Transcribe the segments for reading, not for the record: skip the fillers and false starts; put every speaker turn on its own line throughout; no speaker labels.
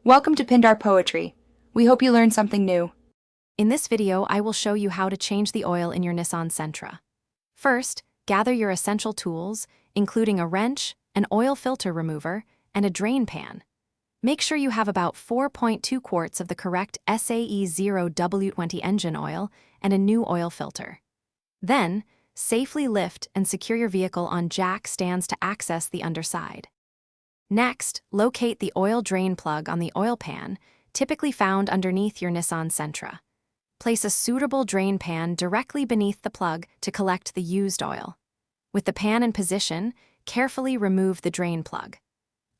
Welcome to Pindar Poetry. We hope you learned something new.
In this video, I will show you how to change the oil in your Nissan Sentra. First, gather your essential tools, including a wrench, an oil filter remover, and a drain pan. Make sure you have about 4.2 quarts of the correct SAE 0W20 engine oil and a new oil filter. Then, safely lift and secure your vehicle on jack stands to access the underside. Next, locate the oil drain plug on the oil pan, typically found underneath your Nissan Sentra. Place a suitable drain pan directly beneath the plug to collect the used oil. With the pan in position, carefully remove the drain plug.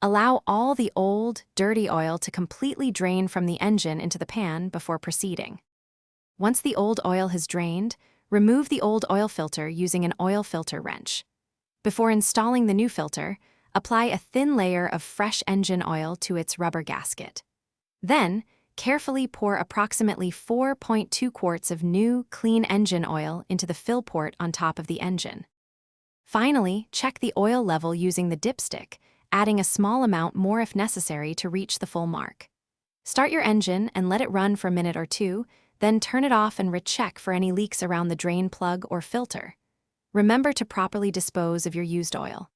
Allow all the old, dirty oil to completely drain from the engine into the pan before proceeding. Once the old oil has drained, remove the old oil filter using an oil filter wrench. Before installing the new filter, apply a thin layer of fresh engine oil to its rubber gasket. Then, carefully pour approximately 4.2 quarts of new, clean engine oil into the fill port on top of the engine. Finally, check the oil level using the dipstick, adding a small amount more if necessary to reach the full mark. Start your engine and let it run for a minute or two, then turn it off and recheck for any leaks around the drain plug or filter. Remember to properly dispose of your used oil.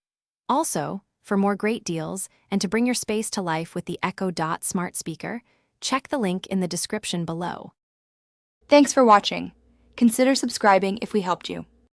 Also, for more great deals and to bring your space to life with the Echo Dot smart speaker, check the link in the description below.
Thanks for watching. Consider subscribing if we helped you.